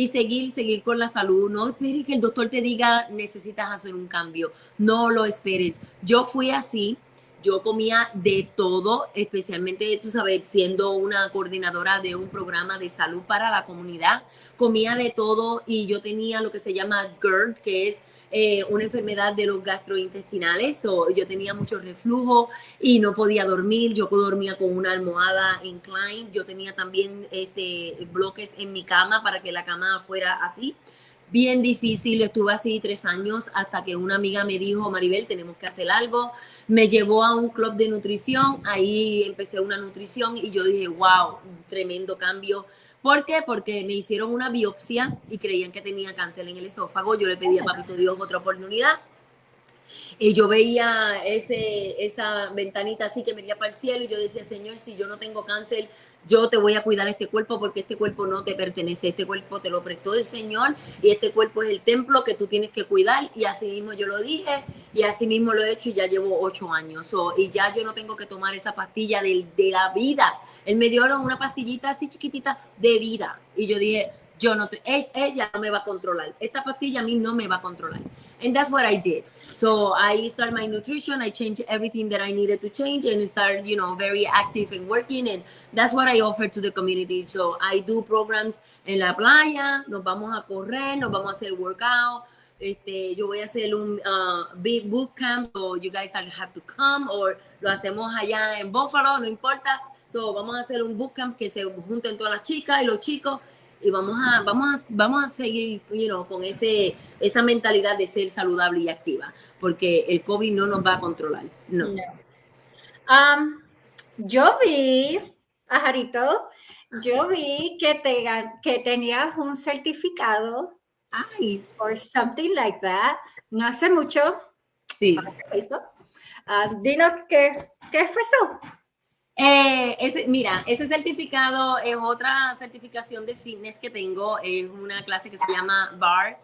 seguir con la salud. No esperes que el doctor te diga, necesitas hacer un cambio. No lo esperes. Yo fui así. Yo comía de todo, especialmente, tú sabes, siendo una coordinadora de un programa de salud para la comunidad, comía de todo y yo tenía lo que se llama GERD, que es una enfermedad de los gastrointestinales. Yo tenía mucho reflujo y no podía dormir. Yo dormía con una almohada incline. Yo tenía también bloques en mi cama para que la cama fuera así. Bien difícil, estuve así 3 años hasta que una amiga me dijo, Maribel, tenemos que hacer algo. Me llevó a un club de nutrición, ahí empecé una nutrición y yo dije, wow, un tremendo cambio. ¿Por qué? Porque me hicieron una biopsia y creían que tenía cáncer en el esófago. Yo le pedí a Papito Dios otra oportunidad. Y yo veía esa ventanita así que me iría para el cielo y yo decía, Señor, si yo no tengo cáncer, yo te voy a cuidar este cuerpo porque este cuerpo no te pertenece, este cuerpo te lo prestó el Señor y este cuerpo es el templo que tú tienes que cuidar. Y así mismo yo lo dije y así mismo lo he hecho y ya llevo 8 años. Y ya yo no tengo que tomar esa pastilla de la vida. Él me dio una pastillita así chiquitita de vida y yo dije, ella no me va a controlar, esta pastilla a mí no me va a controlar. And that's what I did. So I started my nutrition. I changed everything that I needed to change and started, you know, very active and working. And that's what I offer to the community. So I do programs en la playa, nos vamos a correr, nos vamos a hacer workout. Yo voy a hacer un big boot camp, so you guys have to come, or lo hacemos allá en Buffalo, no importa. So vamos a hacer un boot camp que se junten todas las chicas y los chicos y vamos a seguir, you know, con esa mentalidad de ser saludable y activa, porque el COVID no nos va a controlar, no. Yo vi, Pajarito, yo vi que tenías un certificado or something like that, no hace mucho, sí. Facebook. Dinos qué fue eso. Mira, ese certificado es otra certificación de fitness que tengo, es una clase que se llama Bar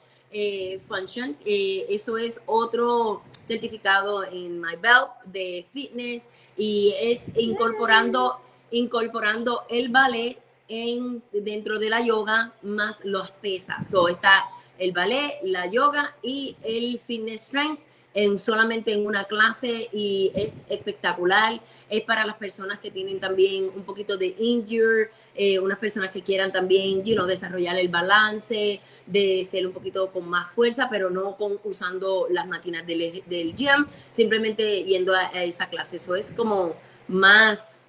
Function, eso es otro certificado en my belt de fitness y es incorporando el ballet dentro de la yoga más las pesas, so está el ballet, la yoga y el fitness strength solamente en una clase y es espectacular. Es para las personas que tienen también un poquito de injury, unas personas que quieran también, you know, desarrollar el balance, de ser un poquito con más fuerza, pero no usando las máquinas del gym, simplemente yendo a esa clase. Eso es como más,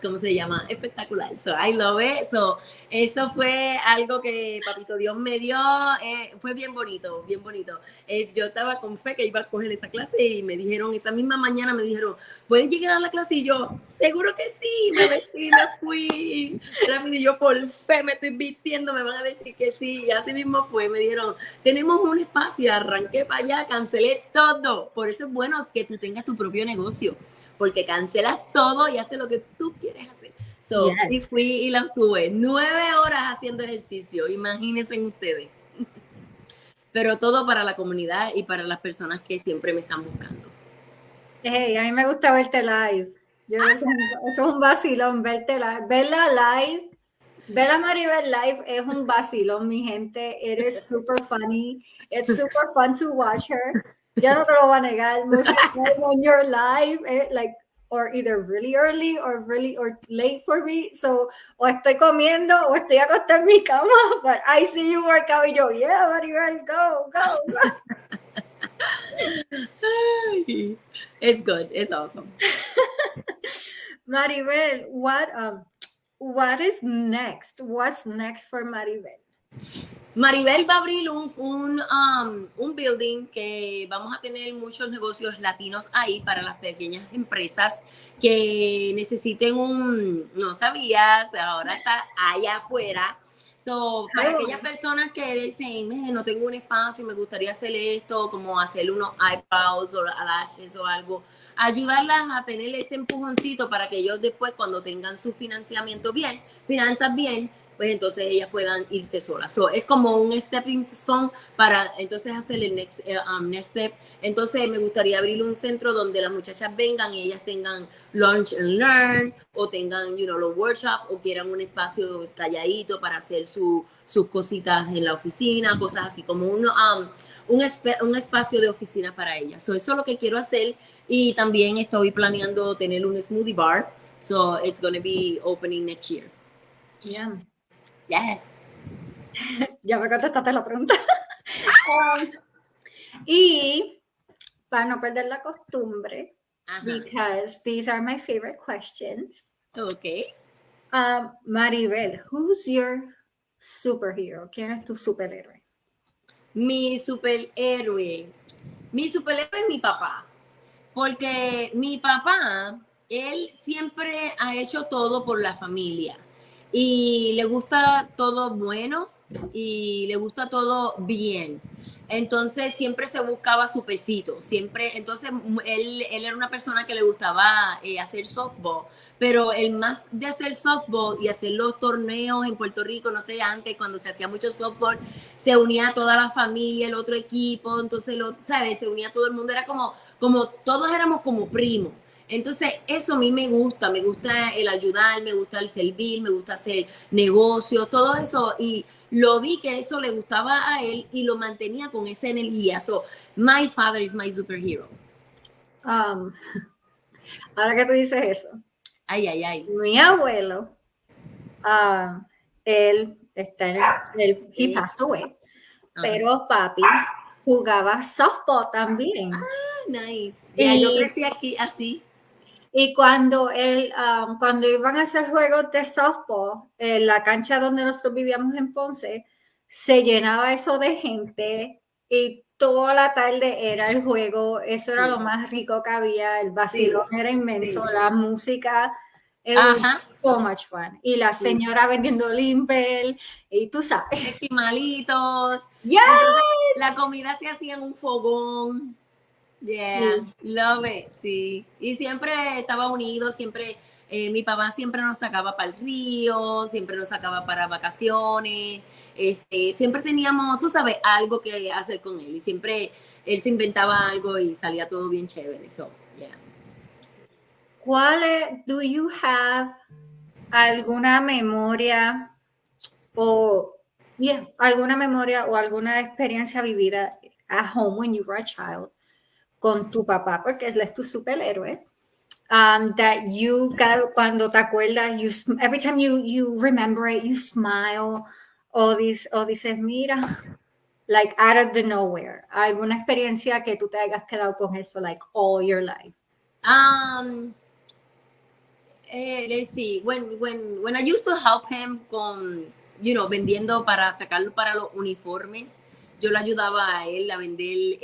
¿cómo se llama? Espectacular. So, I love it. So, eso fue algo que Papito Dios me dio. Fue bien bonito, bien bonito. Yo estaba con fe que iba a coger esa clase y me dijeron, esa misma mañana me dijeron, ¿puedes llegar a la clase? Y yo, seguro que sí. Me vestí, me fui. Y yo por fe me estoy vistiendo, me van a decir que sí. Y así mismo fue. Me dijeron, tenemos un espacio. Arranqué para allá, cancelé todo. Por eso es bueno que tú tengas tu propio negocio, porque cancelas todo y haces lo que tú quieres hacer. So, yes. Y fui y la tuve 9 horas haciendo ejercicio, imagínense ustedes. Pero todo para la comunidad y para las personas que siempre me están buscando. Hey, a mí me gusta verte live. Eso es un vacilón, verla live. Ver a Maribel live es un vacilón, mi gente. It is super funny. It's super fun to watch her. Ya no te lo voy a negar. Most of the time when you're live, like, or either really early or late for me. So, o estoy comiendo o estoy acostada en mi cama, but I see you work out y yo, yeah, Maribel, go. It's good. It's awesome. Maribel, what is next? What's next for Maribel? Maribel va a abrir un building que vamos a tener muchos negocios latinos ahí para las pequeñas empresas que necesiten no sabías, ahora está allá afuera. So, para aquellas personas que dicen, no tengo un espacio, me gustaría hacer esto, como hacer unos eyebrows o lashes o algo, ayudarlas a tener ese empujoncito para que ellos después, cuando tengan su finanzas bien, pues entonces ellas puedan irse solas. So, es como un stepping stone para entonces hacer el next step. Entonces me gustaría abrir un centro donde las muchachas vengan y ellas tengan lunch and learn o tengan, you know, los workshops o quieran un espacio calladito para hacer sus cositas en la oficina, cosas así, como un espacio de oficina para ellas. So, eso es lo que quiero hacer y también estoy planeando tener un smoothie bar. So it's going to be opening next year. Yeah. Yes. Ya me contestaste la pregunta. Y para no perder la costumbre, because these are my favorite questions. Okay. Maribel, who's your superhero? ¿Quién es tu superhéroe? Mi superhéroe es mi papá. Porque mi papá, él siempre ha hecho todo por la familia. Y le gusta todo bueno y le gusta todo bien. Entonces siempre se buscaba su pesito, entonces él era una persona que le gustaba hacer softball, pero el más de hacer softball y hacer los torneos en Puerto Rico, no sé, antes cuando se hacía mucho softball, se unía toda la familia, el otro equipo, entonces, ¿sabes? Se unía todo el mundo, era como todos éramos como primos. Entonces, eso a mí me gusta el ayudar, me gusta el servir, me gusta hacer negocios, todo eso. Y lo vi que eso le gustaba a él y lo mantenía con esa energía. So, my father is my superhero. Ahora que tú dices eso, Ay, ay, ay. mi abuelo, él está he passed away, pero papi jugaba softball también. Nice. Ya, yo crecí aquí así. Y cuando cuando iban a hacer juegos de softball, en la cancha donde nosotros vivíamos en Ponce, se llenaba eso de gente y toda la tarde era el juego. Eso era lo más rico que había. El vacilón era inmenso, la música. It was so much fun. Y la señora vendiendo Limpel, y tú sabes. Esquimalitos. Yes. La comida se hacía en un fogón. Yeah, love it, sí. Y siempre estaba unido, siempre, mi papá siempre nos sacaba para el río, siempre nos sacaba para vacaciones, siempre teníamos, tú sabes, algo que hacer con él. Y siempre él se inventaba algo y salía todo bien chévere. So, yeah. Do you have alguna memoria alguna memoria o alguna experiencia vivida at home when you were a child con tu papá, porque él es tu superhéroe, that cuando te acuerdas, every time you remember it, you smile, o dices, mira, like out of the nowhere, alguna experiencia que tú te hayas quedado con eso, like all your life? Let's see, when I used to help him con, vendiendo para sacarlo para los uniformes, yo le ayudaba a él a vender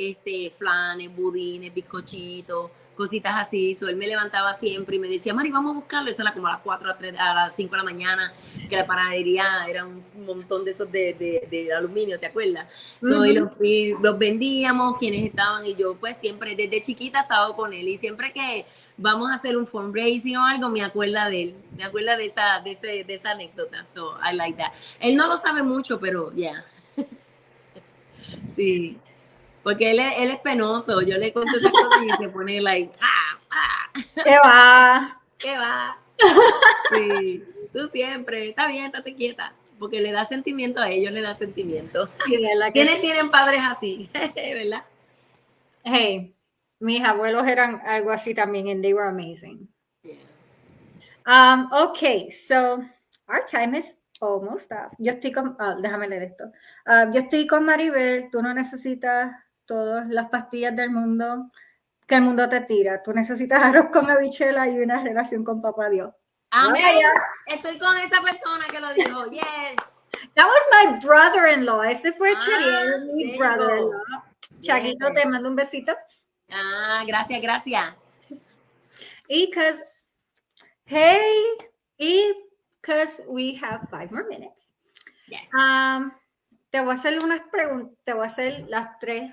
flanes, budines, bizcochitos, cositas así. So, él me levantaba siempre y me decía, Mari, vamos a buscarlo. Eso era como a las 4, a las 5 de la mañana, que la panadería era un montón de esos de aluminio, ¿te acuerdas? So, y los vendíamos, quienes estaban, y yo pues siempre, desde chiquita, estaba con él. Y siempre que vamos a hacer un fundraising o algo, me acuerda de él, me acuerda de esa anécdota. So, I like that. Él no lo sabe mucho, pero ya. Sí, porque él es penoso. Yo le cuento esa cosa y se pone like, ¿Qué va? ¿Qué va? Sí, tú siempre, está bien, estate quieta, porque le da sentimiento a ellos, le da sentimiento. Sí, ¿verdad? ¿Quiénes tienen padres así? ¿Verdad? Hey, mis abuelos eran algo así también, and they were amazing. Yeah. Okay, so our time is almost up. Yo estoy con, déjame leer esto. Yo estoy con Maribel, tú no necesitas todas las pastillas del mundo que el mundo te tira. Tú necesitas arroz con habichuela y una relación con papá Dios. Amén. Estoy con esa persona que lo dijo. Yes. That was my brother-in-law. Ese fue Chariel, mi brother-in-law. Chaguito, yes. Te mando un besito. Gracias, gracias. Because we have 5 more minutes. Yes. Te voy a hacer unas preguntas, te voy a hacer las 3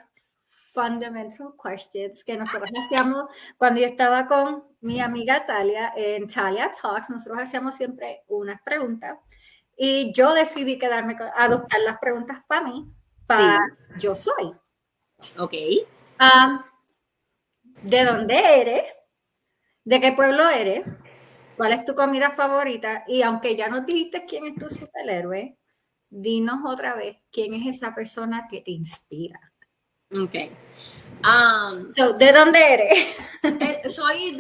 fundamental questions que nosotros hacíamos cuando yo estaba con mi amiga Talia en Talia Talks. Nosotros hacíamos siempre unas preguntas y yo decidí adoptar las preguntas para mí, para yo soy. Ok. ¿De dónde eres? ¿De qué pueblo eres? ¿Cuál es tu comida favorita? Y aunque ya nos dijiste quién es tu superhéroe, dinos otra vez quién es esa persona que te inspira. Ok. ¿De dónde eres? Soy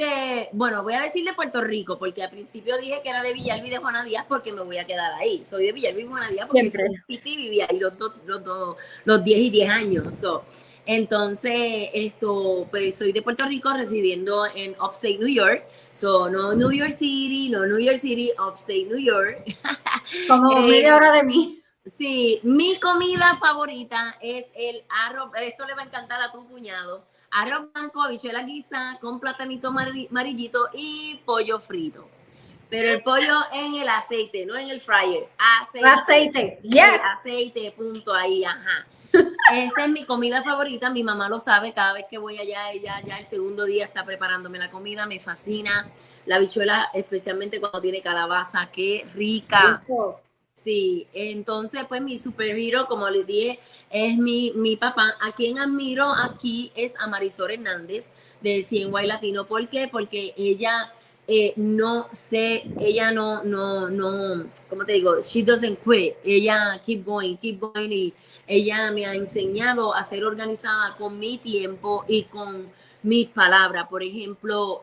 voy a decir de Puerto Rico, porque al principio dije que era de Villalba y de Juana Díaz porque me voy a quedar ahí. Soy de Villalba y Juana Díaz porque vivía ahí los 10 y 10 años. Entonces, pues soy de Puerto Rico residiendo en Upstate New York. No New York City, Upstate New York. Como media hora de mí. Sí, mi comida favorita es el arroz. Esto le va a encantar a tu cuñado. Arroz blanco, habichuela guisa con platanito amarillito y pollo frito. Pero el pollo en el aceite, no en el fryer. Aceite. Yes. Aceite, punto ahí, ajá. Esa es mi comida favorita. Mi mamá lo sabe. Cada vez que voy allá, ella ya el segundo día está preparándome la comida. Me fascina. La habichuela, especialmente cuando tiene calabaza. ¡Qué rica! Sí, entonces pues mi superhero, como les dije, es mi papá. A quien admiro aquí es a Marisol Hernández de CNY Latino. ¿Por qué? Porque ella no sé, ella no, ¿cómo te digo? She doesn't quit. Ella keep going y ella me ha enseñado a ser organizada con mi tiempo y con mis palabras. Por ejemplo,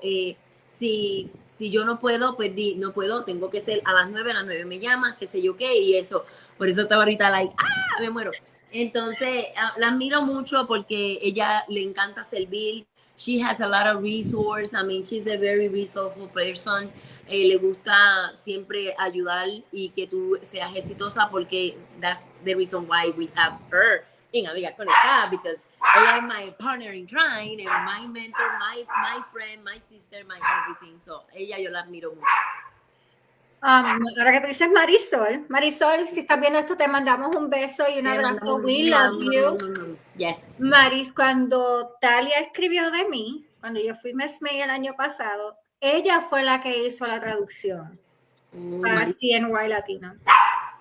si yo no puedo, pues no puedo, tengo que ser a las 9 me llamas, qué sé yo qué, y eso. Por eso estaba ahorita like, me muero. Entonces, la admiro mucho porque ella le encanta servir. She has a lot of resources. I mean, she's a very resourceful person. Le gusta siempre ayudar y que tú seas exitosa porque that's the reason why we have her in Amigas Connectadas, because ella es my partner in crime, and my mentor, my friend, my sister, my everything. So, ella yo la admiro mucho. Ahora que tú dices Marisol, si estás viendo esto, te mandamos un beso y un abrazo. We love you. Yes. Maris, cuando Talia escribió de mí, cuando yo fui Miss May el año pasado, ella fue la que hizo la traducción para CNY Latino.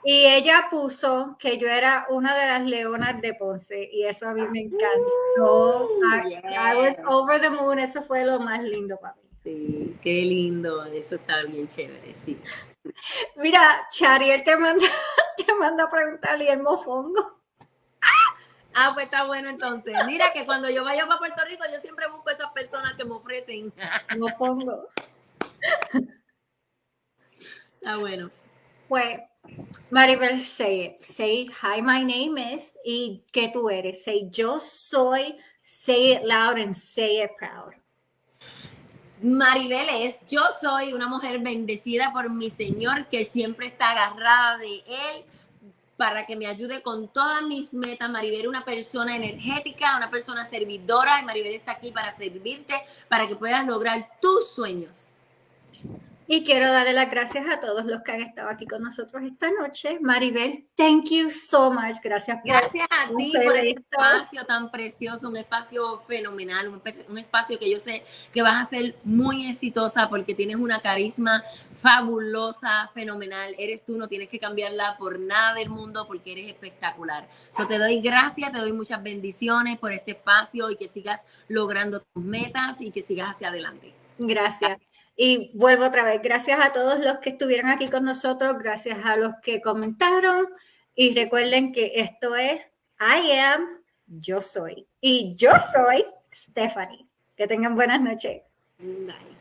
Y ella puso que yo era una de las leonas de Ponce y eso a mí me encantó. I was over the moon, eso fue lo más lindo para mí. Sí, qué lindo, eso está bien chévere, sí. Mira, Chariel te manda a preguntarle el mofongo. Pues está bueno entonces. Mira que cuando yo vaya para Puerto Rico, yo siempre busco esas personas que me ofrecen mofongo. Está bueno. Pues, Maribel, say it. Say, hi, my name is, y que tú eres. Say, yo soy, say it loud and say it proud. Maribel es, yo soy una mujer bendecida por mi Señor que siempre está agarrada de Él para que me ayude con todas mis metas. Maribel es una persona energética, una persona servidora y Maribel está aquí para servirte, para que puedas lograr tus sueños. Y quiero darle las gracias a todos los que han estado aquí con nosotros esta noche. Maribel, thank you so much. Gracias a ti por este esto. espacio tan precioso, un espacio fenomenal, un espacio que yo sé que vas a ser muy exitosa porque tienes una carisma fabulosa, fenomenal. Eres tú, no tienes que cambiarla por nada del mundo porque eres espectacular. Te doy gracias, te doy muchas bendiciones por este espacio y que sigas logrando tus metas y que sigas hacia adelante. Gracias. Y vuelvo otra vez. Gracias a todos los que estuvieron aquí con nosotros. Gracias a los que comentaron. Y recuerden que esto es I am, yo soy. Y yo soy Stephannie. Que tengan buenas noches. Bye.